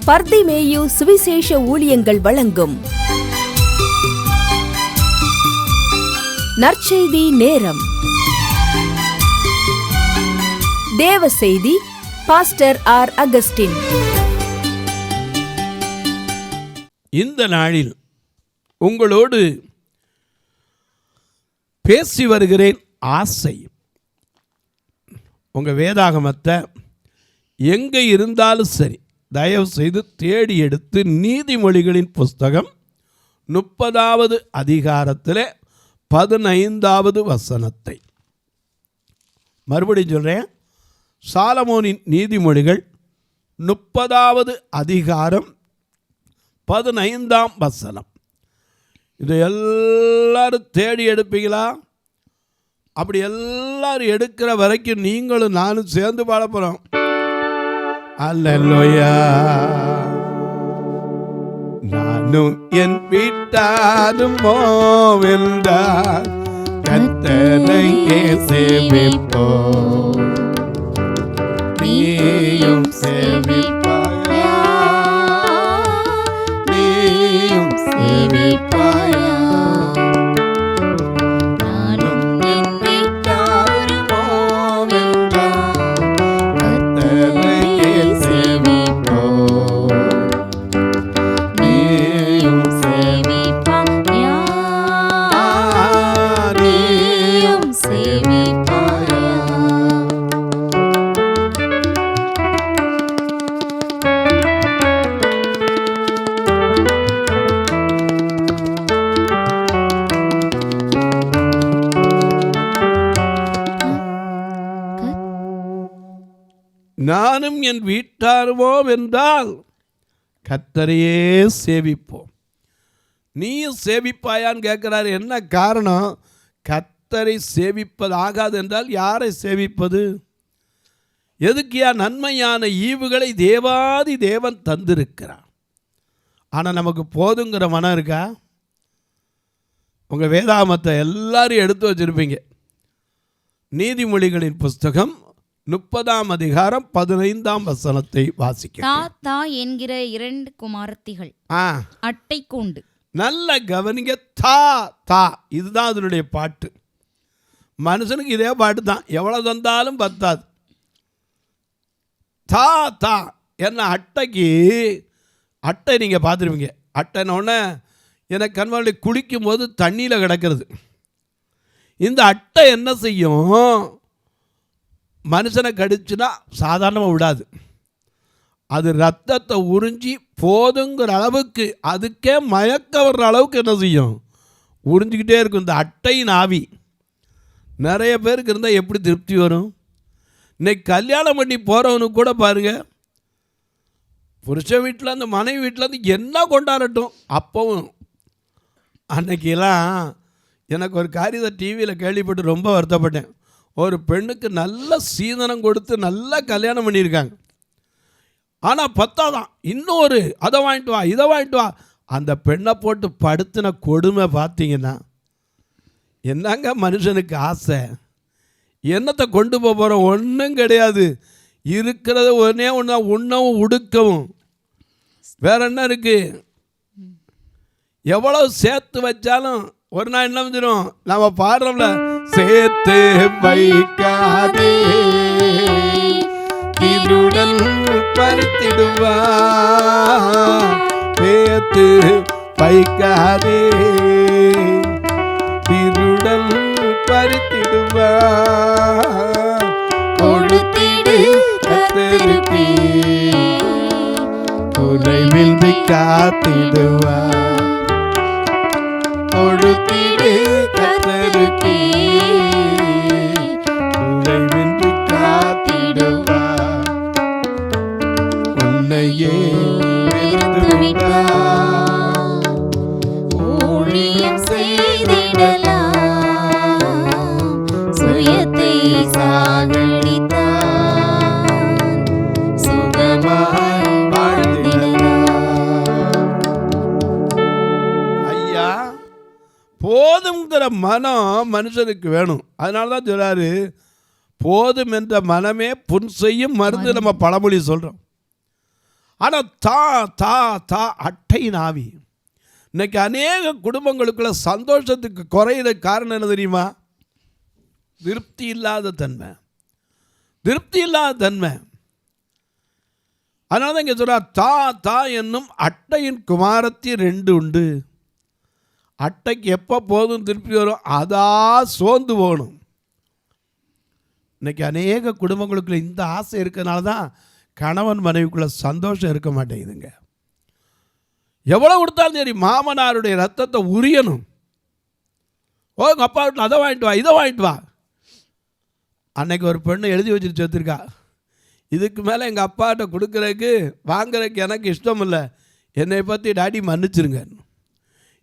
பர்திமேயு சுவிசேஷ ஊழியங்கள் வழங்கும் நற்செய்தி நேரம். தேவ செய்தி பாஸ்டர் ஆர். அகஸ்டின். இந்த நாளில் உங்களோடு பேசி வருகிறேன். ஆசை. உங்கள் வேதாகமத்தை எங்கே இருந்தாலும் சரி, தயவு செய்து தேடி எடுத்து நீதிமொழிகளின் புஸ்தகம் 30வது அதிகாரத்தில் 15வது வசனத்தை மறுபடியும் சொல்கிறேன். சாலமோனின் நீதிமொழிகள் 30வது அதிகாரம் 15ஆம் வசனம். இதை எல்லாரும் தேடி எடுப்பீங்களா? அப்படி எல்லாரும் எடுக்கிற வரைக்கும் நீங்களும் நானும் சேர்ந்து பாட போகிறோம். அல்லேலூயா. நானும் என் வீட்டாரும் போவென்றார் கர்த்தரையே சேவிப்போம். நீயும் சேவிப்பாயா, நீயும் சேவிப்பாயா. நானும் என் வீட்டாரும் போவென்றார் கர்த்தரையே சேவிப்போம். நீயும் சேவிப்பாயா, நீயும் சேவிப்பாயா. நானும் என் வீட்டாருவோம் என்றால் கர்த்தரையே சேவிப்போம். நீயும் சேவிப்பாயான்னு கேட்குறாரு. என்ன காரணம்? கர்த்தரை சேவிப்பதாகாது என்றால் யாரை சேவிப்பது? எதுக்கியா? நன்மையான ஈவுகளை தேவாதி தேவன் தந்திருக்கிறார். ஆனால் நமக்கு போதுங்கிற மனம் இருக்கா? உங்கள் வேதாகமத்தை எல்லாரும் எடுத்து வச்சுருப்பீங்க. நீதிமொழிகளின் புஸ்தகம் 30ஆம் அதிகாரம் 15ஆம் வசனத்தை வாசிக்க. தாத்தா என்கிற 2 குமாரத்திகள் அட்டை கூண்டு. நல்ல கவனிங்க. தா தா, இதுதான் அதனுடைய பாட்டு. மனுஷனுக்கு இதே பாட்டு தான், எவ்வளோ தந்தாலும் பத்தாது. தா தா என்ன அட்டைக்கு, அட்டை நீங்கள் பார்த்துருப்பீங்க. அட்டைனோடனே எனக்கு கண்வாளி குளிக்கும் போது தண்ணியில் கிடக்கிறது. இந்த அட்டை என்ன செய்யும்? மனுஷனை கடிச்சுன்னா சாதாரணமாக விடாது. அது ரத்தத்தை உறிஞ்சி போதுங்கிற அளவுக்கு, அதுக்கே மயக்க வர்ற அளவுக்கு என்ன செய்யும்? உறிஞ்சிக்கிட்டே இருக்கும். இந்த அட்டையின் ஆவி நிறைய பேருக்கு இருந்தால் எப்படி திருப்தி வரும்? இன்னைக்கு கல்யாணம் பண்ணி போகிறவனுக்கு கூட பாருங்கள், புருஷ வீட்டில் அந்த மனைவி வீட்டில் இருந்து என்ன கொண்டாடட்டும். அப்போவும் அன்னைக்கெல்லாம் எனக்கு ஒரு காரியத்தை டிவியில் கேள்விப்பட்டு ரொம்ப வருத்தப்பட்டேன். ஒரு பெண்ணுக்கு நல்ல சீதனம் கொடுத்து நல்லா கல்யாணம் பண்ணியிருக்காங்க. ஆனால் பத்தாதான், இன்னொரு அதை வாங்கிட்டு வா, இதை வாங்கிட்டு வா. அந்த பெண்ணை போட்டு படுத்தின கொடுமை பார்த்தீங்கன்னா, என்னங்க மனுஷனுக்கு ஆசை? என்னத்தை கொண்டு போக போகிறோம்? ஒன்றும் கிடையாது. இருக்கிறத ஒன்றே ஒன்று, உண்ணவும் உடுக்கவும். வேற என்ன இருக்குது? எவ்வளோ சேர்த்து வச்சாலும் ஒரு நாள் என்ன வந்துடும்? நம்ம பாடுறோம்ல, சேர்த்து வைக்காதே திருடன் பறித்திடுவா, சேர்த்து வைக்காதே திருடன் பறித்திடுவா, கொடுத்திடு கத்தருக்கு தொலைவின்றி காத்திடுவா, கொடுத்திடு கத்தருக்கு தொலைவின்றி காத்திடுவா, உன்னையே வெறுத்துவிட்டா ஊழியம் செய்திடலாம், சுயத்தை சாகடித்தான் சுகமாய் வாழ்ந்திடலாம். ஐயா, போதுங்கிற மனம் மனுஷனுக்கு வேணும். அதனால தான் சொல்றாரு, போதும் என்ற மனமே புன் செய்யும் மருந்து. நம்ம பழமொழி சொல்கிறோம். ஆனால் தா தா தா அட்டையின் ஆவி. இன்னைக்கு அநேக குடும்பங்களுக்குள்ள சந்தோஷத்துக்கு குறையிற காரணம் என்ன தெரியுமா? திருப்தி இல்லாத தன்மை, திருப்தி இல்லாத தன்மை. அதனால தான் இங்கே சொல்கிறார், தா தா என்னும் அட்டையின் குமாரத்தி 2 உண்டு. அட்டைக்கு எப்போ போதும் திருப்பி வரும், அதா சோர்ந்து போகணும். இன்றைக்கி அநேக குடும்பங்களுக்குள்ள இந்த ஆசை இருக்கிறதுனால தான் கணவன் மனைவிக்குள்ள சந்தோஷம் இருக்க மாட்டேங்குதுங்க. எவ்வளோ கொடுத்தாலும் சரி மாமனாருடைய ரத்தத்தை உரியணும். ஓ எங்கள் அப்பா வீட்டில் அதை வாங்கிட்டு வா, இதை வாங்கிட்டு வா. அன்னைக்கு ஒரு பெண்ணு எழுதி வச்சுட்டு சேர்த்துருக்கா, இதுக்கு மேலே எங்கள் அப்பாட்ட கொடுக்குறதுக்கு வாங்குறதுக்கு எனக்கு இஷ்டம் இல்லை, என்னை பற்றி டாடி மன்னிச்சிருங்க.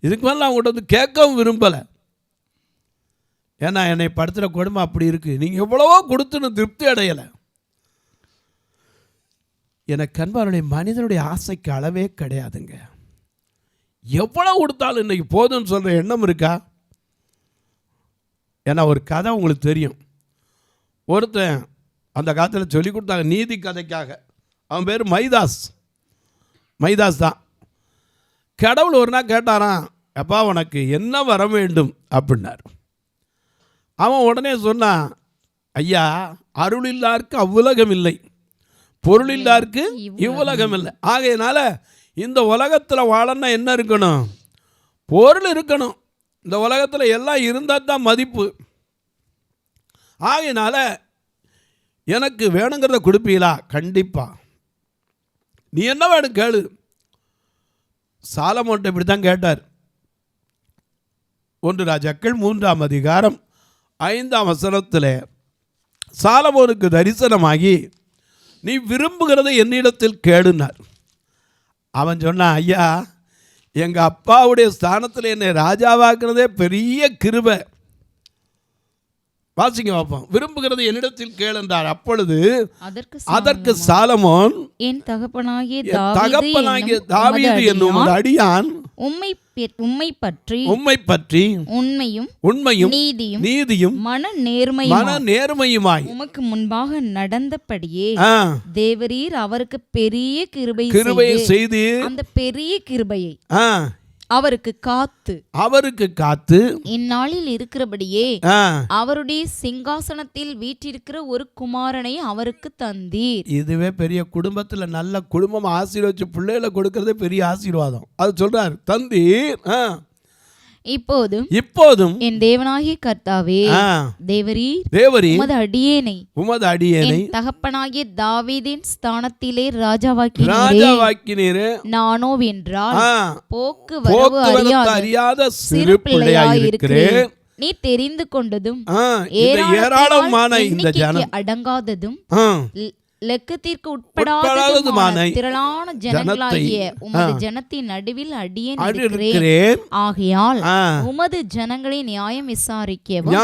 இதுக்கு மேலே நான் உங்கள்கிட்ட வந்து கேட்கவும் விரும்பலை. ஏன்னா என்னை படுத்துகிற கொடுமை அப்படி இருக்குது. நீங்கள் எவ்வளவோ கொடுத்துன்னு திருப்தி அடையலை. எனக்கு அன்பாருடைய மனிதனுடைய ஆசைக்கு அளவே கிடையாதுங்க. எவ்வளோ கொடுத்தாலும் இன்றைக்கி போதும்னு சொல்கிற எண்ணம் இருக்கா? ஏன்னா ஒரு கதை உங்களுக்கு தெரியும். ஒருத்தன் அந்த காலத்தில் சொல்லி கொடுத்தாங்க நீதி கதைக்காக. அவன் பேர் மைதாஸ். மைதாஸ் தான். கடவுள் ஒரு நாள் கேட்டாரான், அப்பா உனக்கு என்ன வர வேண்டும் அப்படின்னார். அவன் உடனே சொன்னான், ஐயா அருள் இல்லாருக்கு அவ்வுலகம் இல்லை, பொருள் இல்லாருக்கு இவ்வுலகம் இல்லை. ஆகையினால இந்த உலகத்தில் வாழன்னா என்ன இருக்கணும்? பொருள் இருக்கணும். இந்த உலகத்தில் எல்லாம் இருந்தால் தான் மதிப்பு. ஆகையினால எனக்கு வேணுங்கிறத கொடுப்பீங்களா? கண்டிப்பாக. நீ என்ன வேணும் கேளு. சாலமோன்ட்ட இப்படி தான் கேட்டார். 1 ராஜாக்கள் 3ஆம் அதிகாரம் 5ஆம் வசனத்தில் சாலமோனுக்கு தரிசனமாகி நீ விரும்புகிறதை என்னிடத்தில் கேளுனார். அவன் சொன்னான், ஐயா எங்கள் அப்பாவுடைய ஸ்தானத்தில் என்னை ராஜாவாக்குறதே பெரிய கிருபை. வாசிங்க பார்ப்போம். விரும்புகிறது என்னிடத்தில் கேளென்றார். அப்பொழுது அதற்கு சாலமோன், என் தகப்பனாகிய தாவீது என்னும் அடியான் உம்மை பற்றி உண்மையும் நீதியும் மன நேர்மையுமாய் உமக்கு முன்பாக நடந்தபடியே தேவரீர் அவருக்கு பெரிய கிருபை செய்து அந்த பெரிய கிருபையை அவருக்கு காத்து இந்நாளில் இருக்கிறபடியே அவருடைய சிங்காசனத்தில் வீற்றிருக்கிற ஒரு குமாரனை அவருக்கு தந்தீர். இதுவே பெரிய குடும்பத்தில் நல்ல குடும்பம் ஆசீர்வதிச்சு பிள்ளைகளை கொடுக்கறதே பெரிய ஆசீர்வாதம். அது சொல்றார், தந்தீர். இப்போதும் என் தேவனாகிய கர்த்தாவே தேவரீர் உமது அடியேனை தகப்பனாகிய தாவீதின் ஸ்தானத்திலே ராஜாவாக்கினீரே. நானோ என்றால் போக்குவரவு அறியாத சிறு பிள்ளையாயிருக்கிறேன். நீ தெரிந்து கொண்டதும் ஏராளமான இந்த ஜனம் அடங்காததும் லெக்கத்திற்கு உட்படாததுமான திரளான ஜனங்களாகிய உமது ஜனத்தின் நடுவில் அடியேன் இருக்கிறேன். ஆகையால் உமது ஜனங்களை நியாயம் விசாரிக்கவும்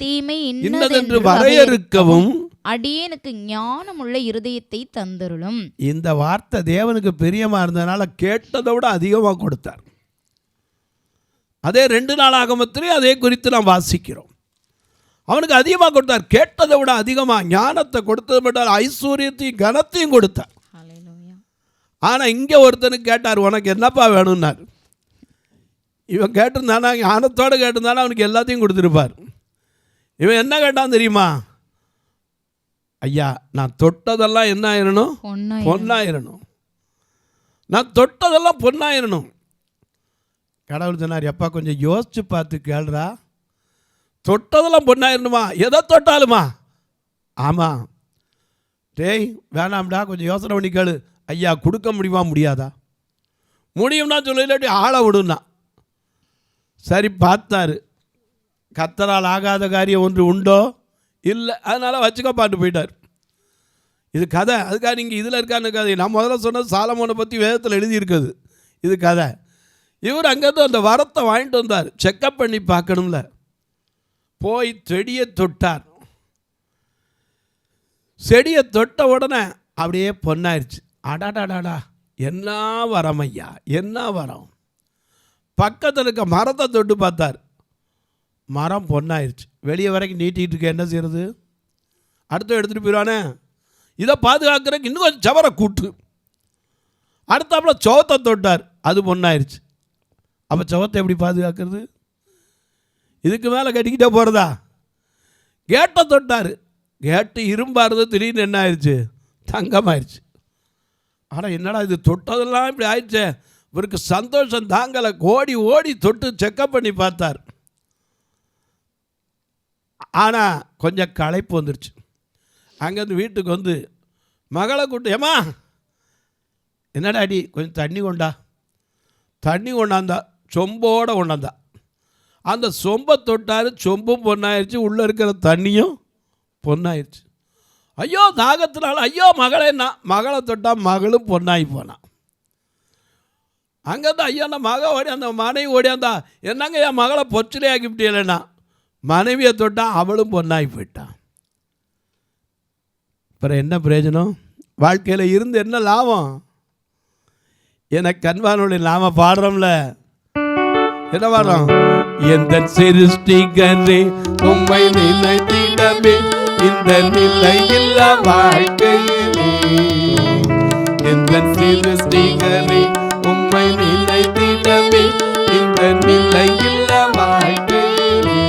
தீமை இன்னதென்று வரையறுக்கவும் அடியேனுக்கு ஞானமுள்ள இருதயத்தை தந்தருளும். இந்த வார்த்தை தேவனுக்கு பிரியமா இருந்ததுனால கேட்டதை விட அதிகமாக கொடுத்தார். அதே 2 நாளாகமத்திலே அதே குறித்து நாம் வாசிக்கிறோம். அவனுக்கு அதிகமாக கொடுத்தார். கேட்டதை விட அதிகமாக ஞானத்தை கொடுத்தது மட்டும் ஐஸ்வர்யத்தையும் கனத்தையும் கொடுத்தார். ஆனால் இங்கே ஒருத்தனுக்கு கேட்டார், உனக்கு என்னப்பா வேணும்னார். இவன் கேட்டிருந்தானா, ஞானத்தோடு கேட்டிருந்தானா அவனுக்கு எல்லாத்தையும் கொடுத்துருப்பார். இவன் என்ன கேட்டான் தெரியுமா? ஐயா நான் தொட்டதெல்லாம் என்ன ஆயிரணும்? பொன்னாயிரணும். நான் தொட்டதெல்லாம் பொன்னாயிரணும். கடவுள் சொன்னார், எப்பா கொஞ்சம் யோசிச்சு பார்த்து கேள்றா. தொட்டதெல்லாம் பொண்ணாயிருணுமா? எதை தொட்டாலுமா? ஆமாம். டேய் வேணாம்டா, கொஞ்சம் யோசனை பண்ணி கேளு. ஐயா கொடுக்க முடியுமா? முடியாதா? முடியும்னா சொல்லி, இல்லாட்டி ஆளை விடுனா. சரி பார்த்தாரு. கர்த்தரால் ஆகாத காரியம் ஒன்று உண்டோ? இல்லை. அதனால் வச்சுக்க பாட்டு போயிட்டார். இது கதை. அதுக்காக நீங்கள் இதில் இருக்கான்னு கதை. நான் முதல்ல சொன்னது சாலமோனை பற்றி வேதத்தில் எழுதியிருக்குது. இது கதை. இவர் அங்கேருந்து அந்த வரத்தை வாங்கிட்டு வந்தார். செக்கப் பண்ணி பார்க்கணும்ல. போய் செடியை தொட்டார். செடியை தொட்ட உடனே அப்படியே பொன்னாயிருச்சு. அடாடாடாடா, என்ன வரம் ஐயா, என்ன வரம். பக்கத்தில் இருக்க மரத்தை தொட்டு பார்த்தார். மரம் பொன்னாயிருச்சு. வெளியே வரைக்கும் நீட்டிகிட்டு இருக்க. என்ன செய்யறது? அடுத்த எடுத்துகிட்டு போயிடுவானே. இதை பாதுகாக்கிறதுக்கு இன்னும் கொஞ்சம் சவரை கூட்டு. அடுத்தாப்புல சுவத்தை தொட்டார், அது பொண்ணாயிருச்சு. அப்போ சுவத்தை எப்படி பாதுகாக்கிறது? இதுக்கு மேலே கட்டிக்கிட்டே போகிறதா? கேட்டை தொட்டார், கேட்டு இரும்பாருது, திடீர்னு என்ன ஆயிடுச்சு? தங்கமாயிருச்சு. ஆனால் என்னடா இது தொட்டதெல்லாம் இப்படி ஆயிடுச்சே, இவருக்கு சந்தோஷம் தாங்கலை. ஓடி ஓடி தொட்டு செக்கப் பண்ணி பார்த்தார். ஆனால் கொஞ்சம் களைப்பு வந்துருச்சு. அங்கேருந்து வீட்டுக்கு வந்து மகளை கூட்டு, ஏம்மா என்னடாடி கொஞ்சம் தண்ணி கொண்டா. தண்ணி கொண்டாந்தா, சொம்போடு கொண்டாந்தா. அந்த சொம்பை தொட்டார், சொம்பும் பொண்ணாயிருச்சு, உள்ளே இருக்கிற தண்ணியும் பொண்ணாயிருச்சு. ஐயோ தாகத்தினால, ஐயோ மகளேன்னா, மகளை தொட்டால் மகளும் பொண்ணாகி போனான். அங்கேருந்து ஐயா அந்த மக ஓடியாந்தா, மனைவி ஓடியாந்தா, என்னங்க என் மகளை பொச்சிலே ஆக்கிவிட்டீங்களேண்ணா. மனைவியை தொட்டால் அவளும் பொண்ணாகி போயிட்டான். அப்புறம் என்ன பிரயோஜனம்? வாழ்க்கையில் இருந்து என்ன லாபம்? எனக்கு கண்பானுடைய நாம பாடுறோம்ல, என்ன பாடுறோம்? எந்த சிருஷ்டிகரே உம்மை நினைத்திடவே இந்த நிலையில்ல வாழ்க்கையிலே. எந்த சிருஷ்டிகரே உம்மை நினைத்திடவே இந்த நிலையில்ல வாழ்க்கையிலே.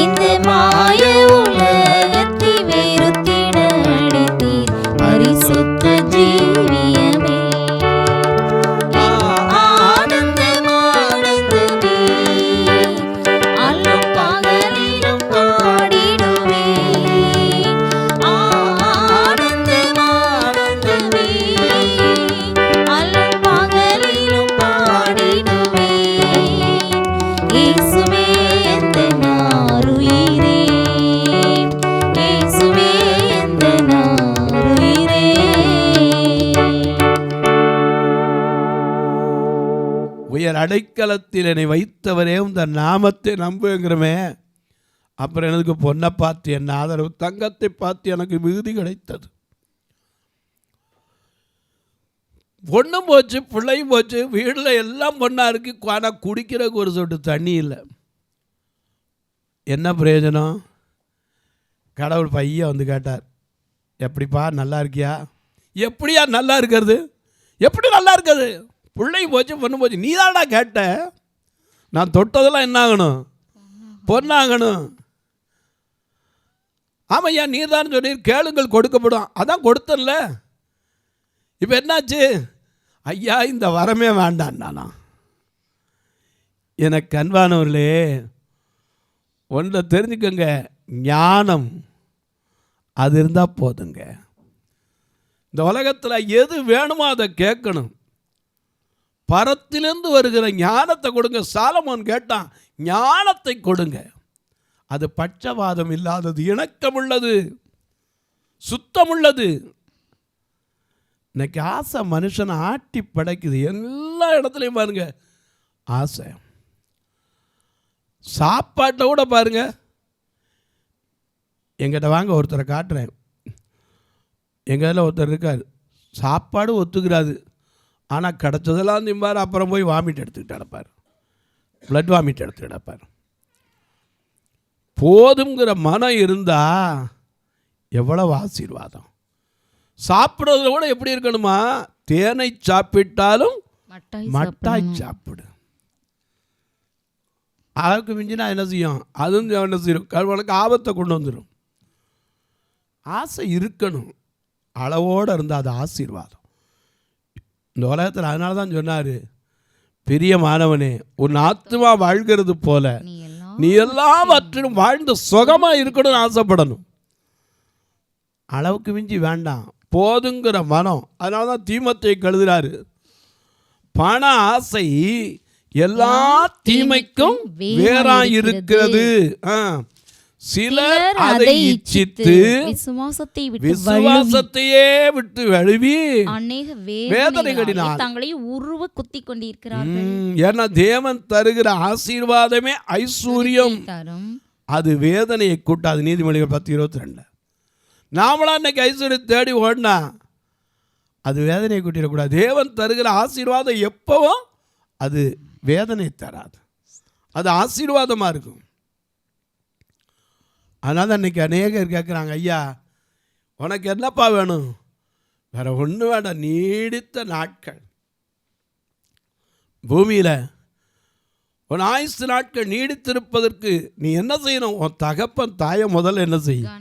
இந்த மாய உலகத்தை வெறுத்திட அழைத்தீர் பரிசுத்த ஜீவியமே. உயர் அடைக்கலத்தில் என்னை வைத்தவரே இந்த நாமத்தை நம்புங்கிறமே. அப்புறம் எனக்கு பொண்ணை பார்த்து என்ன ஆதரவு, தங்கத்தை பார்த்து எனக்கு மிகுதி கிடைத்தது. பொண்ணும் போச்சு, பிள்ளையும் போச்சு, வீட்டில் எல்லாம் பொண்ணாக இருக்கு. ஆனால் குடிக்கிறதுக்கு ஒரு சொட்டு தண்ணி இல்லை. என்ன பிரயோஜனம்? கடவுள் பையன் வந்து கேட்டார், எப்படிப்பா நல்லா இருக்கியா? எப்படியா நல்லா இருக்கிறது? எப்படி நல்லா இருக்கிறது? பிள்ளையும் போச்சு, பொண்ணு போச்சு. நீ தான்டா கேட்ட, நான் தொட்டதெல்லாம் என்ன ஆகணும்? பொண்ணாகணும். ஆமையா நீ தான் சொல்லி கேளுங்கள் கொடுக்கப்படும். அதான் கொடுத்தல. இப்போ என்னாச்சு? ஐயா இந்த வரமே வேண்டாம் நானா. எனக்கு அன்பானவர்களே, ஒன்றை தெரிஞ்சுக்கோங்க, ஞானம் அது இருந்தால் போதுங்க. இந்த உலகத்தில் எது வேணுமோ அதை கேட்கணும். பரத்திலிருந்து வருகிற ஞானத்தை கொடுங்க. சாலமோன் கேட்டான், ஞானத்தை கொடுங்க. அது பட்சபாதம் இல்லாதது, இணக்கமுள்ளது, சுத்தமுள்ளது. இன்னைக்கு ஆசை மனுஷனை ஆட்டி படைக்குது. எல்லா இடத்துலையும் பாருங்க ஆசை. சாப்பாட்டை கூட பாருங்க. எங்கிட்ட வாங்க ஒருத்தரை காட்டுறேன். எங்கள் இதில் ஒருத்தர் இருக்கார், சாப்பாடு ஒத்துக்கிறாது, ஆனால் கிடச்சதெல்லாம் திம்பார். அப்புறம் போய் வாமிட் எடுத்துக்கிட்டு கிடப்பார், பிளட் வாமிட் எடுத்து கிடப்பார். போதுங்கிற மனம் இருந்தால் எவ்வளவு ஆசீர்வாதம். சாப்பிட்றதுல கூட எப்படி இருக்கணுமா? தேனை சாப்பிட்டாலும் மட்டாய் சாப்பிடு. அளவுக்கு மிஞ்சினா என்ன செய்யும்? அதுவும் என்ன செய்யும்? கடவுளுக்கு ஆபத்தை கொண்டு வந்துடும். ஆசை இருக்கணும், அளவோடு இருந்தால் அது ஆசீர்வாதம். இந்த உலகத்தில் அதனால தான் சொன்னார், பெரிய மாணவனே உன் ஆத்மா வாழ்கிறது போல நீ எல்லாவற்றிலும் வாழ்ந்து சுகமாக இருக்கணும்னு ஆசைப்படணும். அளவுக்கு மிஞ்சி வேண்டாம், போதுங்கிற மனம். அதனால தான் தீமத்தை கழுதுறாரு, பண ஆசை எல்லா தீமைக்கும் வேறா இருக்கிறது. சிலர் அதை இச்சித்து விசுவாசத்தையே விட்டு வழுவி வேதனைகளினால் தங்களை உருவ குத்தி கொண்டிருக்கிறார்கள். ஏன்னா தேவன் தருகிற ஆசீர்வாதமே ஐஸ்வர்யம், அது வேதனையை கூட்டாது. நீதிமொழிகள் 10:22. நாமளா இன்னைக்கு ஐஸ்வர்யம் தேடி ஓடினா அது வேதனையை கூட்டிடக்கூடாது. தேவன் தருகிற ஆசீர்வாதம் எப்பவும் அது வேதனை தராது, அது ஆசீர்வாதமாக இருக்கும். அதனால் தான் இன்றைக்கி அநேகர் கேட்குறாங்க, ஐயா உனக்கு என்னப்பா வேணும்? வேற ஒன்று வேண்டாம், நீடித்த நாட்கள். பூமியில் உன் ஆயுசு நாட்கள் நீடித்திருப்பதற்கு நீ என்ன செய்யணும்? உன் தகப்பன் தாயை முதல்ல என்ன செய்யும்?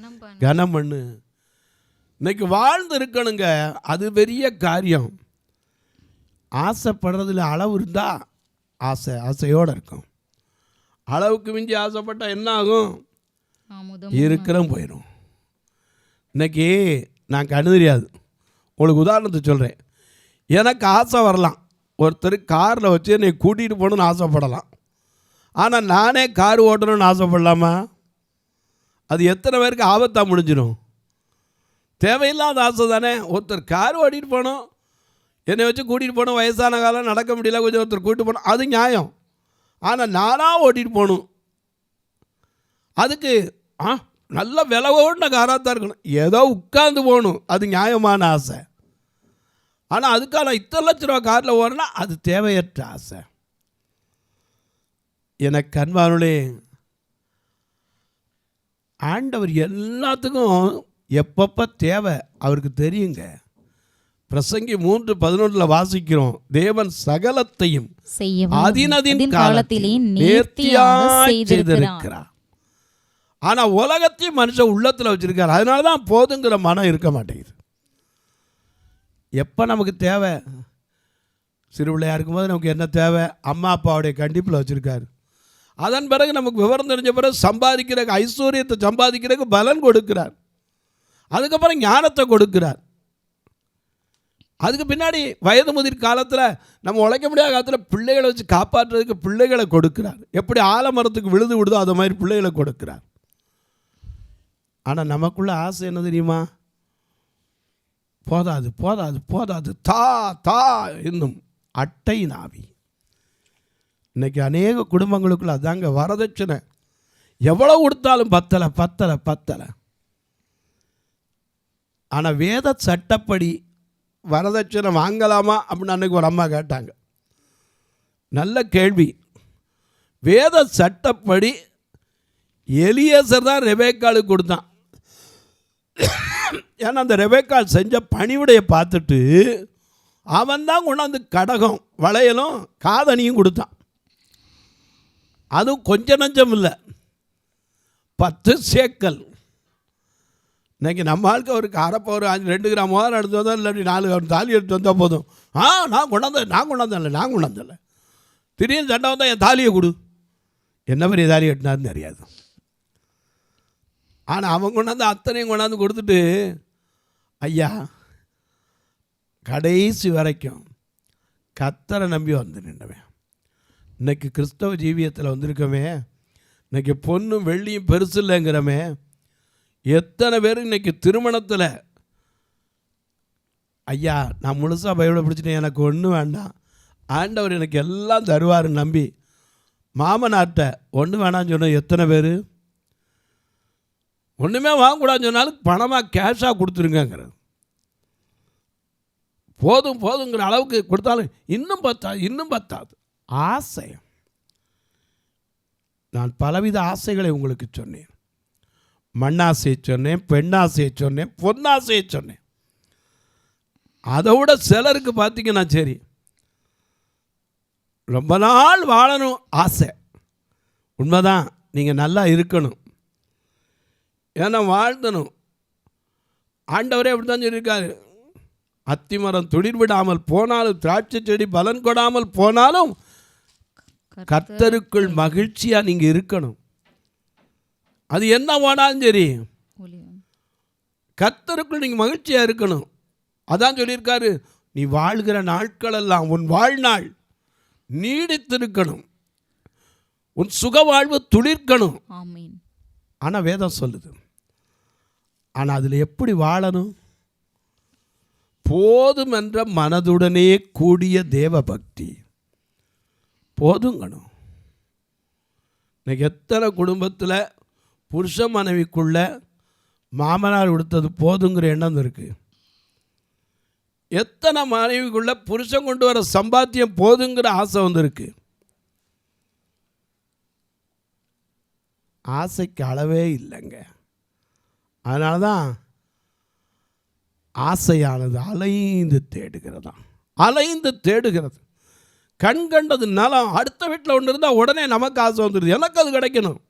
கனம் பண்ணு. இன்னைக்கு வாழ்ந்து இருக்கணுங்க, அது பெரிய காரியம். ஆசைப்படுறதுல அளவு இருந்தால் ஆசையோடு இருக்கும். அளவுக்கு மிஞ்சி ஆசைப்பட்டால் என்ன ஆகும்? இருக்கிறம் போயிடும். இன்னைக்கு நான் கண்ணு தெரியாது, உங்களுக்கு உதாரணத்துக்கு சொல்கிறேன். எனக்கு ஆசை வரலாம், ஒருத்தர் காரில் வச்சு என்னை கூட்டிகிட்டு போகணுன்னு ஆசைப்படலாம். ஆனால் நானே கார் ஓட்டணும்னு ஆசைப்படலாமா? அது எத்தனை பேருக்கு ஆபத்தாக முடிஞ்சிடும்? தேவையில்லாத ஆசை தானே. ஒருத்தர் கார் ஓட்டிகிட்டு போகணும், என்னை வச்சு கூட்டிகிட்டு போகணும், வயசான காலம் நடக்க முடியல, கொஞ்சம் ஒருத்தர் கூட்டிகிட்டு போகணும், அது நியாயம். ஆனால் நானாக ஓட்டிகிட்டு போகணும், அதுக்கு நல்ல விலை ஓடின காராக தான் இருக்கணும். ஏதோ உட்கார்ந்து போகணும், அது நியாயமான ஆசை. ஆனால் அதுக்கான இத்தனை லட்ச ரூபா காரில் ஓடனா அது தேவையற்ற ஆசை. எனக்கு அன்பானவர்களே, ஆண்டவர் எல்லாத்துக்கும் எப்பப்போ தேவை அவருக்கு தெரியுங்க. பிரசங்கி 3:11 வாசிக்கிறோம், தேவன் சகலத்தையும் அதினதின் காலத்திலே நேர்த்தியாக செய்திருக்கிறார். ஆனால் உலகத்தையும் மனுஷன் உள்ளத்தில் வச்சிருக்கார். அதனால தான் போதுங்கிற மனம் இருக்க மாட்டேங்குது. எப்போ நமக்கு தேவை? சிறு பிள்ளையாக இருக்கும்போது நமக்கு என்ன தேவை? அம்மா அப்பாவுடைய கண்டிப்பில் வச்சுருக்காரு. அதன் பிறகு நமக்கு விவரம் தெரிஞ்ச பிறகு சம்பாதிக்கிறதுக்கு, ஐஸ்வர்யத்தை சம்பாதிக்கிறதுக்கு பலன் கொடுக்கிறார். அதுக்கப்புறம் ஞானத்தை கொடுக்கிறார். அதுக்கு பின்னாடி வயது முதிர் காலத்தில் நம்ம உழைக்க முடியாத காலத்தில் பிள்ளைகளை வச்சு காப்பாற்றுறதுக்கு பிள்ளைகளை கொடுக்கிறார். எப்படி ஆலமரத்துக்கு விழுது விடுதோ அது மாதிரி பிள்ளைகளை கொடுக்கிறார். ஆனால் நமக்குள்ள ஆசை என்ன தெரியுமா? போதாது போதாது போதாது, தா தா இன்னும் அட்டை நாவி. இன்னைக்கு அநேக குடும்பங்களுக்குள்ள அதாங்க வரதட்சணை. எவ்வளோ கொடுத்தாலும் பத்தலை பத்தலை பத்தலை. ஆனால் வேத சட்டப்படி வரதட்சணை வாங்கலாமா அப்படின்னு அன்றைக்கி ஒரு அம்மா கேட்டாங்க. நல்ல கேள்வி. வேத சட்டப்படி எலியேசர் தான் ரெபேக்காளுக்கு கொடுத்தான். ஏன்னா அந்த ரெபேக்காள் செஞ்ச பணிவிடையை பார்த்துட்டு அவன் தான் கொண்டாந்து கடகம் வளையலும் காதணியும் கொடுத்தான். அதுவும் கொஞ்சம் நஞ்சம் இல்லை, 10 சேக்கல். இன்றைக்கி நம்ம ஆளுக்கு அவருக்கு அரப்ப ஒரு 2 கிராம் மோதிரம் எடுத்து வந்தால், இல்லாட்டி 4 தாலி எடுத்து வந்தால் போதும். நான் கொண்டாந்தேன். திடீர்னு சண்டை வந்தால் என் தாலியை கொடு. என்ன பெரிய தாலி கட்டினாருன்னு தெரியாது. ஆனால் அவன் கொண்டாந்து அத்தனையும் கொண்டாந்து கொடுத்துட்டு, ஐயா கடைசி வரைக்கும் கர்த்தரை நம்பி வந்து நின்றவன். இன்றைக்கி கிறிஸ்தவ ஜீவியத்தில் வந்திருக்கவே, இன்றைக்கி பொண்ணும் வெள்ளியும் பெருசு இல்லைங்கிறமே. எத்தனை பேர் இன்றைக்கி திருமணத்தில், ஐயா நான் முழுசாக பைபிளை பிடிச்சிட்டேன், எனக்கு ஒன்றும் வேண்டாம், ஆண்டவர் எனக்கு எல்லாம் தருவாருன்னு நம்பி மாமனார்ட்ட ஒன்றும் வேணான்னு சொன்ன எத்தனை பேர்? ஒன்றுமே வாங்கக்கூடாதுன்னு சொன்னாலும் பணமாக கேஷாக கொடுத்துருங்கிறது. போதுங்கிற அளவுக்கு கொடுத்தாலும் இன்னும் பத்தாது. ஆசை. நான் பலவித ஆசைகளை உங்களுக்கு சொன்னேன். மண்ணாசையை சொன்னேன், பெண்ணாசையை சொன்னேன், பொன்னாசையை சொன்னேன். அதை விட சிலருக்கு பார்த்தீங்கன்னா சரி, ரொம்ப நாள் வாழணும் ஆசை. உண்மைதான், நீங்கள் நல்லா இருக்கணும், ஏன்னா வாழ்ந்தணும். ஆண்டவரே அப்படி தான் சொல்லியிருக்காரு, அத்திமரம் துளிர் விடாமல் போனாலும், திராட்சை செடி பலன் கொடாமல் போனாலும் கர்த்தருக்குள் மகிழ்ச்சியாக நீங்கள் இருக்கணும். அது என்ன போனாலும் சரி, கர்த்தருக்குள் நீங்கள் மகிழ்ச்சியாக இருக்கணும். அதான் சொல்லியிருக்காரு, நீ வாழ்கிற நாட்களெல்லாம் உன் வாழ்நாள் நீடித்திருக்கணும், உன் சுக வாழ்வு துளிர்க்கணும். ஆனால் வேதம் சொல்லுது. ஆனால் அதில் எப்படி வாழணும்? போதும் என்ற மனதுடனே கூடிய தேவ பக்தி. போதுங்கணும். இன்னைக்கு எத்தனை குடும்பத்தில் புருஷ மனைவிக்குள்ள மாமனார் கொடுத்தது போதுங்கிற எண்ணம் இருக்குது. எத்தனை மனைவிக்குள்ள புருஷன் கொண்டு வர சம்பாத்தியம் போதுங்கிற ஆசை வந்துருக்கு. ஆசைக்கு அளவே இல்லைங்க. அதனால தான் ஆசையானது அலைந்து தேடுகிறதா, அலைந்து தேடுகிறது. கண் கண்டது நலம், அடுத்த வீட்டில் ஒன்று இருந்தால் உடனே நமக்கு ஆசை வந்துடுது, எனக்கு அது கிடைக்கணும்.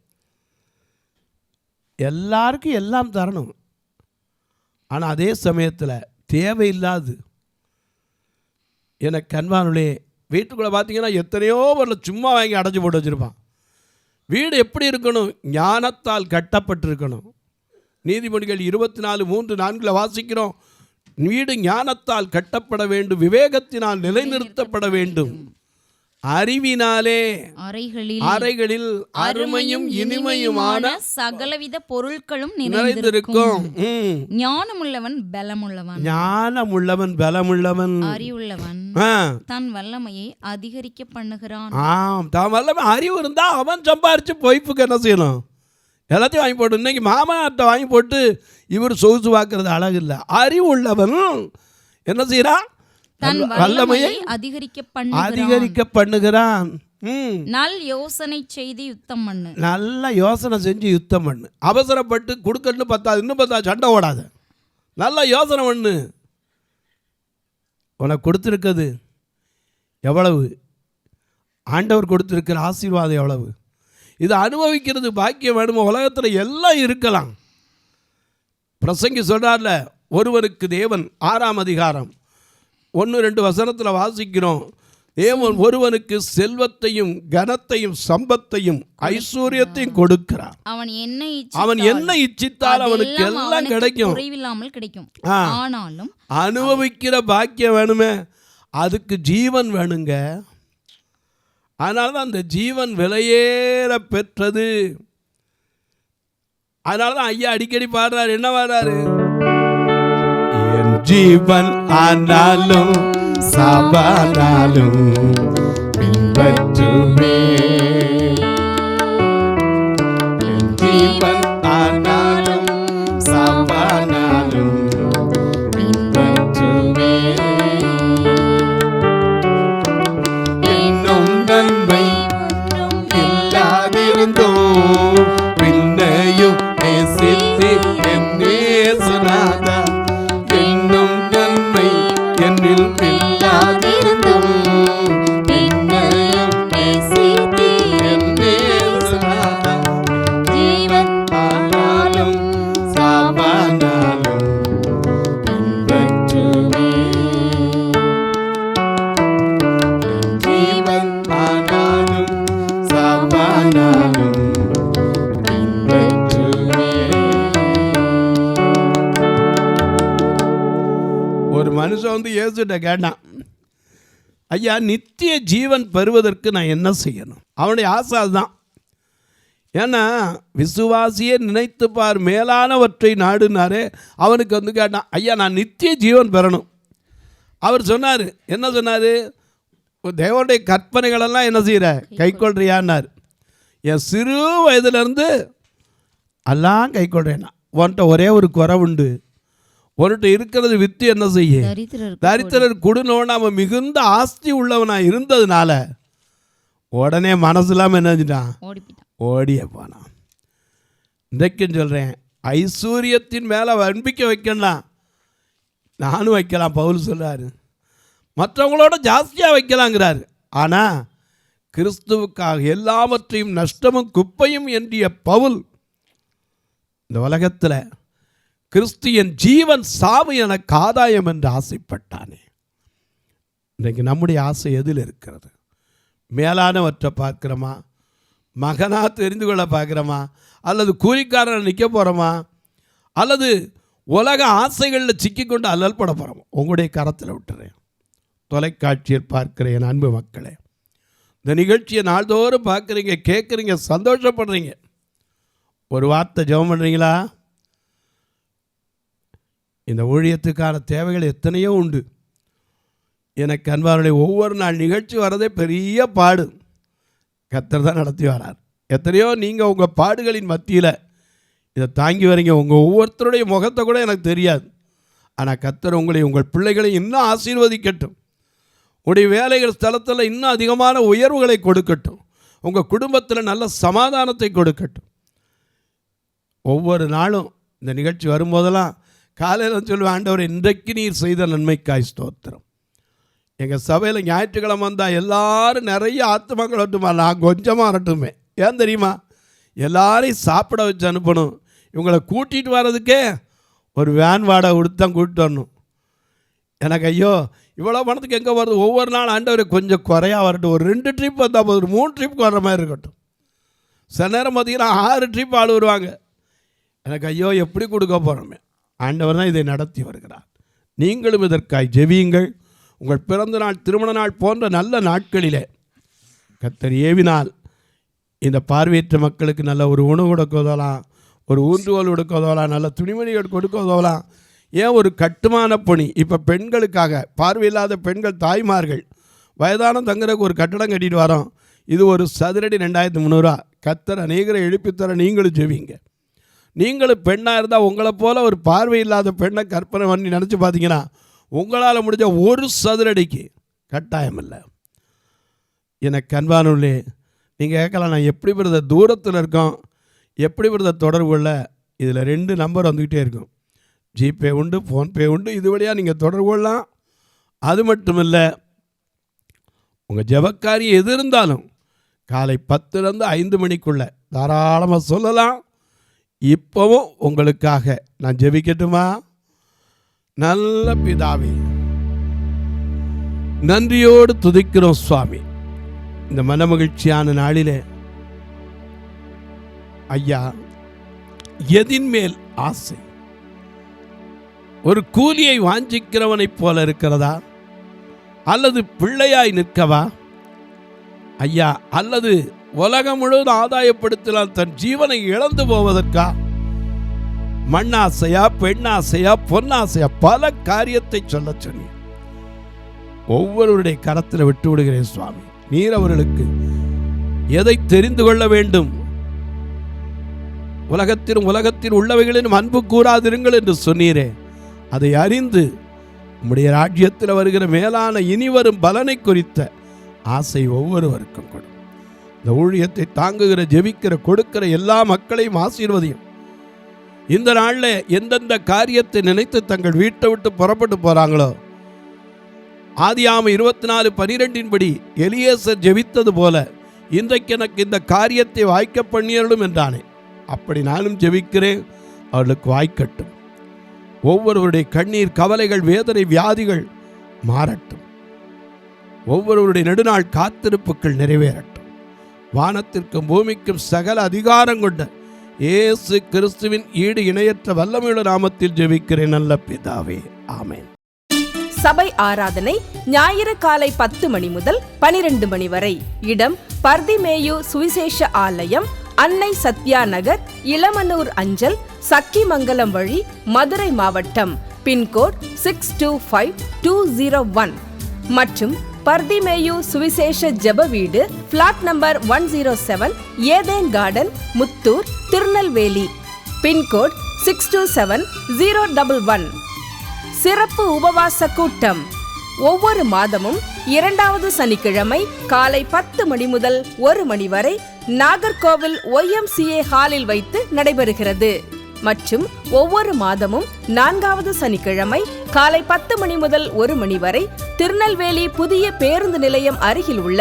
எல்லாருக்கும் எல்லாம் தரணும். ஆனால் அதே சமயத்தில் தேவையில்லாது. எனக்கு கண்வானுலே வீட்டுக்குள்ளே பார்த்தீங்கன்னா எத்தனையோ பொருள் சும்மா வாங்கி அடைச்சி போட்டு வச்சுருப்பான். வீடு எப்படி இருக்கணும்? ஞானத்தால் கட்டப்பட்டிருக்கணும். நீதிமொழிகள் 24:3-4 வாசிக்கிறோம். வீடு ஞானத்தால் கட்டப்பட வேண்டும், விவேகத்தினால் நிலைநிறுத்தப்பட வேண்டும், அறிவினாலே அறைகளில் அருமையும் இனிமையுமான சகலவித பொருட்களும் நிறைந்திருக்கும். ஞானமுள்ளவன் பலமுள்ளவன், ஞானமுள்ளவன் பலமுள்ளவன், அறிவுள்ளவன் தன் வல்லமையை அதிகரிக்க பண்ணுகிறான். தான் வல்லமை அறிவு இருந்தா அவன் சம்பாரிச்சு பொய்ப்புக்கு என்ன செய்யணும்? எல்லாத்தையும் வாங்கி போட்டு, இன்னைக்கு மாமனார்ட்ட வாங்கி போட்டு இவர் சொகுசு பார்க்கறது அழகு இல்லை. அறிவு உள்ளவன் என்ன செய்யறான்? வல்லமையை அதிகரிக்க பண்ணுகிறான். நல்ல யோசனை செய்து யுத்தம் பண்ணு, நல்ல யோசனை செஞ்சு யுத்தம் பண்ணு. அவசரப்பட்டு கொடுக்கன்னு பத்தாது, இன்னும் பத்தாது, சண்டை ஓடாத. நல்ல யோசனை பண்ணு. உனக்கு கொடுத்துருக்கிறது எவ்வளவு? ஆண்டவர் கொடுத்துருக்கிற ஆசீர்வாதம் எவ்வளவு? இதை அனுபவிக்கிறது பாக்கியம் வேணுமோ? உலகத்தில் எல்லாம் இருக்கலாம். பிரசங்கி சொல்றார்ல, ஒருவருக்கு தேவன் 6ஆம் அதிகாரம் 1-2 வசனத்தில் வாசிக்கிறோம். தேவன் ஒருவனுக்கு செல்வத்தையும் கனத்தையும் சம்பத்தையும் ஐஸ்வர்யத்தையும் கொடுக்கிறார். அவன் என்ன இச்சித்தால் அவனுக்கு எல்லாம் கிடைக்கும். ஆனாலும் அனுபவிக்கிற பாக்கியம் வேணுமே, அதுக்கு ஜீவன் வேணுங்க. அதனால தான் அந்த ஜீவன் விலையேற பெற்றது. அதனால தான் ஐயா அடிக்கடி பாடுறாரு. என்ன பாடுறாரு? என் ஜீவன் ஆனாலும் சாவானாலும் பின்பற்றுவே, என் ஜீவன் ஆனாலும் சாவானாலும் பின்பற்றுவே, இன்னும் நன்மை இல்லாதிருந்தோம் பின்னையும் நேசித்து என் நேசநாதா, இன்னும் நன்மை என்னில் இல்லாதிருந்தோம் பின்னையும் நேசித்து என் நேசநாதா, ஜீவன் ஆனாலும் சாவானாலும் பின்பற்றுவே, ஜீவன் ஆனாலும் சாவானாலும் பின்பற்றுவே. ஒரு மனுஷன் வந்து இயேசுகிட்ட கேட்டான், ஐயா நித்திய ஜீவன் பெறுவதற்கு நான் என்ன செய்யணும்? அவனுடைய ஆசை அதுதான். ஏன்னா விசுவாசியே நினைத்து பார் மேலானவற்றை நாடுனாரே. அவனுக்கு வந்து கேட்டான், ஐயா நான் நித்திய ஜீவன் பெறணும். அவர் சொன்னார், என்ன சொன்னார்? தேவனுடைய கற்பனைகளெல்லாம் என்ன செய்கிற? கை கொள்றியான்னார். என் சிறு வயதுலேருந்து எல்லாம் கை கொள்றேன்னா. உன்கிட்ட ஒரே ஒரு குறை உண்டு, உன்கிட்ட இருக்கிறது வித்து என்ன செய்ய? தரித்திரர் குடுனோன்னு அவன் மிகுந்த ஆஸ்தி உள்ளவனாக இருந்ததுனால உடனே மனசுலாம என்ன செஞ்சிட்டான்? ஓடிய போனான். இன்றைக்கும் சொல்கிறேன், ஐஸ்வர்யத்தின் மேலே நம்பிக்கை வைக்கலாம், நானும் வைக்கலாம். பவுல் சொல்கிறாரு, மற்றவங்களோட ஜாஸ்தியாக வைக்கலாங்கிறாரு. ஆனால் கிறிஸ்துவுக்காக எல்லாவற்றையும் நஷ்டமும் குப்பையும் என்றிய பவுல் இந்த உலகத்தில் கிறிஸ்தியன் ஜீவன் சாவு எனக்கு ஆதாயம் என்று ஆசைப்பட்டானே. இன்றைக்கு நம்முடைய ஆசை எதில் இருக்கிறது? மேலானவற்றை பார்க்குறோமா? மகனாக தெரிந்து கொள்ள பார்க்குறோமா? அல்லது கூலிக்காரனை நிற்க போகிறோமா? அல்லது உலக ஆசைகளில் சிக்கிக்கொண்டு அல்லல் பட போகிறோமா? உங்களுடைய கரத்தில் விட்டுறேன். தொலைக்காட்சியில் பார்க்குற என் அன்பு மக்களே, இந்த நிகழ்ச்சியை நாள்தோறும் பார்க்குறீங்க, கேட்குறீங்க, சந்தோஷப்படுறீங்க. ஒரு வார்த்தை ஜெபம் பண்ணுறீங்களா? இந்த ஊழியத்துக்கான தேவைகள் எத்தனையோ உண்டு. எனக்கு அன்பாருடைய ஒவ்வொரு நாள் நிகழ்ச்சி வரதே பெரிய பாடு. கர்த்தர் தான் நடத்தி வரார். எத்தனையோ நீங்கள் உங்கள் பாடுகளின் மத்தியில் இதை தாங்கி வரீங்க. உங்கள் ஒவ்வொருத்தருடைய முகத்தை கூட எனக்கு தெரியாது. ஆனால் கர்த்தர் உங்களை உங்கள் பிள்ளைகளை இன்னும் ஆசீர்வதிக்கட்டும். உங்களுடைய வேலைகள் ஸ்தலத்தில் இன்னும் அதிகமான உயர்வுகளை கொடுக்கட்டும். உங்கள் குடும்பத்தில் நல்ல சமாதானத்தை கொடுக்கட்டும். ஒவ்வொரு நாளும் இந்த நிகழ்ச்சி வரும்போதெல்லாம் காலையில் சொல்லுவேன், ஆண்டவர் இன்றைக்கு நீர் செய்த நன்மைக்காய் ஸ்தோத்திரம். எங்கள் சபையில் ஞாயிற்றுக்கிழமை வந்தால் எல்லாரும் நிறைய ஆத்மாக்கள் வரட்டுமா, நான் கொஞ்சமாக வரட்டுமே. ஏன் தெரியுமா? எல்லாரையும் சாப்பிட வச்சு அனுப்பணும். இவங்களை கூட்டிகிட்டு வர்றதுக்கே ஒரு வேன் வாடகை கொடுத்து தான் கூப்பிட்டு வரணும். எனக்கு ஐயோ இவ்வளோ பணத்துக்கு எங்கே வருது? ஒவ்வொரு நாள் ஆண்டவர் கொஞ்சம் குறையாக வரட்டும், ஒரு 2 ட்ரிப் வந்தால் போதும், ஒரு 3 ட்ரிப்புக்கு வர்ற மாதிரி இருக்கட்டும். சில நேரம் பார்த்திங்கன்னா 6 ட்ரிப் ஆள் வருவாங்க. எனக்கு ஐயோ எப்படி கொடுக்க போகிறோமே. ஆண்டவர் தான் இதை நடத்தி வருகிறார். நீங்களும் இதற்காய் ஜெபியுங்கள். உங்கள் பிறந்த நாள், திருமண நாள் போன்ற நல்ல நாட்களிலே கர்த்தர் ஏவினால் இந்த பார்வையற்ற மக்களுக்கு நல்ல ஒரு உணவு கொடுக்க உதவலாம், ஒரு ஊன்றுகோல் கொடுக்க உதவலாம், நல்ல துணிமணிகள் கொடுக்க உதவலாம். ஏன் ஒரு கட்டுமான பணி, இப்போ பெண்களுக்காக, பார்வையில்லாத பெண்கள் தாய்மார்கள் வயதான தங்குறதுக்கு ஒரு கட்டடம் கட்டிட்டு வரோம். இது ஒரு சதுரடி 2300 கர்த்தர் அநேகரை எழுப்பித்தர. நீங்களும் ஜெபிங்க. நீங்களும் பெண்ணாக இருந்தால் உங்களை போல் ஒரு பார்வையில்லாத பெண்ணை கற்பனை பண்ணி நினச்சி பார்த்தீங்கன்னா உங்களால் முடிஞ்ச ஒரு சதுரடிக்கு கட்டாயம் இல்லை. எனக்கு அன்பானுள்ளே, நீங்கள் கேட்கலாம், நான் எப்படி பிறந்த தூரத்தில் இருக்கோம், எப்படி பிறந்த தொடர்பு இல்லை. இதில் 2 நம்பர் வந்துக்கிட்டே இருக்கும். ஜிபே உண்டு, ஃபோன்பே உண்டு. இது வழியாக நீங்கள் தொடர்பு கொள்ளலாம். அது மட்டும் இல்லை, உங்கள் ஜெபக்காரியம் எது இருந்தாலும் காலை 10லேருந்து 5 மணிக்குள்ளே தாராளமாக சொல்லலாம். இப்போவும் உங்களுக்காக நான் ஜெபிக்கட்டுமா? நல்ல பிதாவே, நன்றியோடு துதிக்கிறோம் சுவாமி. இந்த மனமகிழ்ச்சியான நாளிலே ஐயா, எதின் மேல் ஆசை ஒரு கூலியை வாஞ்சிக்கிறவனைப் போல இருக்கிறதா, அல்லது பிள்ளையாய் நிற்கவா ஐயா, அல்லது உலகம் முழுவதும் ஆதாயப்படுத்தலாம் தன் ஜீவனை இழந்து போவதற்கா? மண்ணாசையா, பெண்ணாசையா, பொன்னாசையா, பல காரியத்தை சொல்ல சொன்னி ஒவ்வொருவருடைய கரத்தில் விட்டு விடுகிறேன் சுவாமி. நீர் அவர்களுக்கு எதை தெரிந்து கொள்ள வேண்டும், உலகத்தில் உள்ளவைகளிலும் அன்பு கூறாதிருங்கள் என்று சொன்னீரே, அதை அறிந்து உம்முடைய ராஜ்யத்தில் வருகிற மேலான இனிவரும் பலனை குறித்த ஆசை ஒவ்வொருவருக்கும் கொடு. இந்த ஊழியத்தை தாங்குகிற, ஜெபிக்கிற, கொடுக்கிற எல்லா மக்களையும் ஆசீர்வதியும். இந்த நாளில் எந்தெந்த காரியத்தை நினைத்து தங்கள் வீட்டை விட்டு புறப்பட்டு போகிறாங்களோ, ஆதியாகமம் 24:12 எலியேசர் ஜெபித்தது போல இன்றைக்கு எனக்கு இந்த காரியத்தை வாய்க்க பண்ணியருளும் என்றானே, அப்படி நானும் ஜெபிக்கிறேன். அவர்களுக்கு வாய்க்கட்டும். ஒவ்வொருவருடைய கண்ணீர், கவலைகள், வேதனை, வியாதிகள் மாறட்டும். ஒவ்வொருவருடைய நெடுநாள் காத்திருப்புகள் நிறைவேறட்டும். வானத்திற்கும் பூமிக்கும் சகல அதிகாரம் கொண்ட இயேசு கிறிஸ்துவின் ஈடு இணையற்ற வல்லமையுள்ள நாமத்தில் ஜெபிக்கிறேன் நல்ல பிதாவே, ஆமென். சபை ஆராதனை ஞாயிறு காலை 10 மணி முதல் 12 மணி வரை. இடம் பர்திமேயு சுவிசேஷ ஆலயம், அன்னை சத்யா நகர், இளமனூர் அஞ்சல், சக்கிமங்கலம் வழி, மதுரை மாவட்டம். பின்கோட் 625201 மற்றும் பர்திமேயு சுவிசேஷ ஜெப வீடு, flat number 107, Eden garden, Muthur, Tirunelveli. Pin code 627011. சிறப்பு உபவாச கூட்டம் ஒவ்வொரு மாதமும் 2வது சனிக்கிழமை காலை 10 மணி முதல் 1 மணி வரை நாகர்கோவில் YMCA ஹாலில் வைத்து நடைபெறுகிறது. மற்றும் ஒவ்வொரு மாதமும் 4வது சனிக்கிழமை காலை 10 மணி முதல் 1 மணி வரை திருநெல்வேலி புதிய பேருந்து நிலையம் அருகில் உள்ள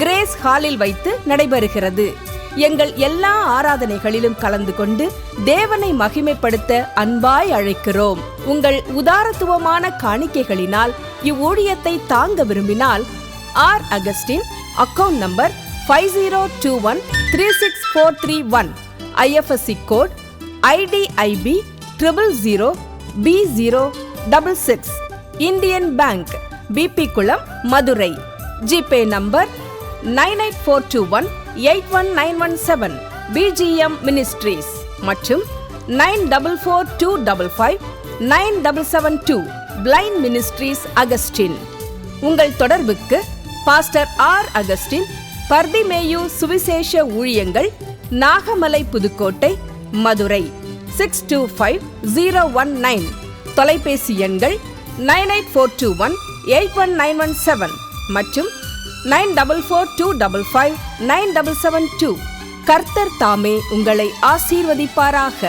கிரேஸ் ஹாலில் வைத்து நடைபெறுகிறது. எங்கள் எல்லா ஆராதனைகளிலும் கலந்து கொண்டு தேவனை மகிமைப்படுத்த அன்பாய் அழைக்கிறோம். உங்கள் உதாரத்துவமான காணிக்கைகளினால் இவ்வூழியத்தை தாங்க விரும்பினால் R. Augustine, account number 5021364331, IFSC code IDIB 000B066, Indian Bank, BP Kulam, Madurai. GPay number 98421819117, BGM ministries மற்றும் 9442559772, பிளைண்ட் மினிஸ்ட்ரீஸ் அகஸ்டின். உங்கள் தொடர்புக்கு பாஸ்டர் R. அகஸ்டின், பர்திமேயு சுவிசேஷ ஊழியங்கள், நாகமலை, புதுக்கோட்டை, மதுரை 625019. தொலைபேசி எண்கள் 9842181917 மற்றும் 9442559772. கர்த்தர் தாமே உங்களை ஆசீர்வதிப்பாராக.